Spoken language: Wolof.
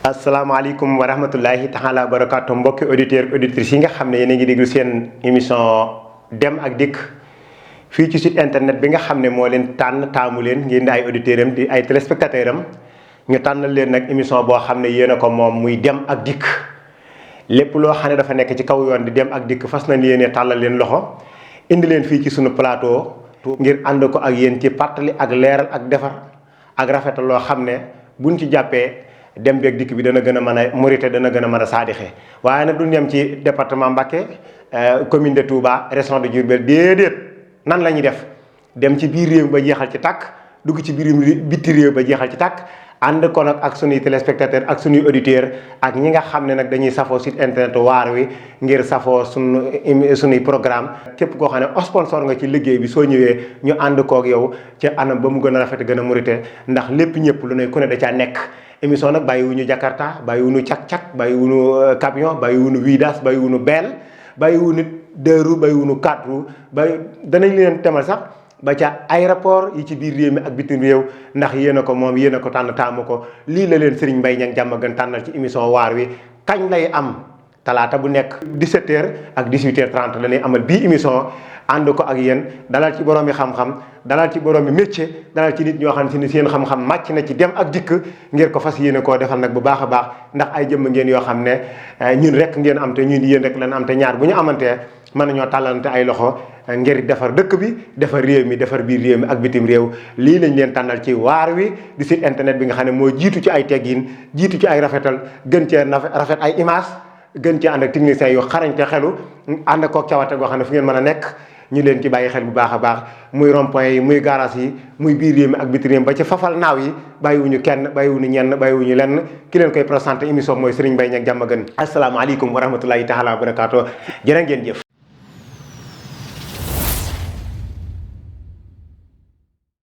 asalaamaaleykum wa rahmatullahi taala wa barakaatu mbokki auditeurs auditrices yi nga xam ne yéen a ngi déglu seen émission dem ak dikk fii ci site internet bi nga xam ne moo leen taamu leen ngeen di ay auditeurs am di ay téléspectateurs am ñu tànnal leen nag émission boo xam ne yéen a ko moom muy dem ak dikk lépp loo xam ne dafa nekk ci kaw yoon di dem ak dikk fas nañ yéene tàllal leen loxo indi leen fii ci sunu plateau ngir ànd ko ak yéen ci pàttali ak leeral ak defar ak rafetal loo xam ne buñ ci jàppee dem beeg dikk bi dana gën a mën a murite dana gën a mën a saadixe waaye nag duñ yem ci département Mbacké commune de Touba région de Diourbel déedéet nan la ñuy def dem ci biir réew ba jeexal ci tàkk dugg ci biir bitti réew ba jeexal ci tàkk ànd ko nag ak sunuy téléspectateurs ak sunuy auditeurs ak ñi nga xam ne nag dañuy safoo site internet waar wi ngir safoo sunuy programme képp koo xam ne sponsor nga ci liggéey bi soo ñëwee ñu ànd kook yow ci anam ba mu gën a rafet gën a murite ndax lépp ñëpp lu ne ku ne da caa nekk émission nag bàyyiwuñu Jakarta bàyyiwuñu cak-cak bàyyiwuñu camion bàyyiwuñu vidas bàyyiwuñu beel bàyyiwuñu deux roues bàyyiwuñu quatre roues danañ leen temal sax ba ca aéroport yi ci biir réew mi ak bitim réew ndax yéen a ko moom yéen a ko tànn taamu ko lii la leen Serigne Mbaye Niang jàmm gën tànnal ci émission waar wi kañ lay am talaata bu nekk 17h ak 18h30 la ñuy amal bii émission ànd ko ak yéen dalal ci borom yi xam-xam dalal ci borom yi métier dalal ci nit ñoo xam ne seen xam-xam màcc na ci dem ak dikk ngir ko fas yéene koo defal nag bu baax a baax ndax ay jëmm ngeen yoo xam ne ñun rek ngeen am te ñun yéen rek lañ am te ñaar bu ñu amantee mën nañoo tàllalante ay loxo ngir defar dëkk bi defar réew mi defar biir réew mi ak bitim réew lii lañ leen tànnal ci waar wi di site internet bi nga xam ne moo jiitu ci ay teggin jiitu ci ay rafetal gën cee rafet ay image gën cee ànd ak techniciens yu xarañ te xelu ànd kook cawate goo xam ne fu ngeen mën a nekk ñu leen ci bàyyi xel bu baax a baax muy rond-point yi muy garage yi muy biir réew mi ak bitim réew ba ci fafal naaw yi bàyyiwuñu kenn bàyyiwuñu ñenn bàyyiwuñu lenn ki leen koy présenté émission mooy Serigne Mbaye Niang jàmm gën asalaamaaleykum wa rahmatulahi taala wa barakaatu jërë ngeen jëf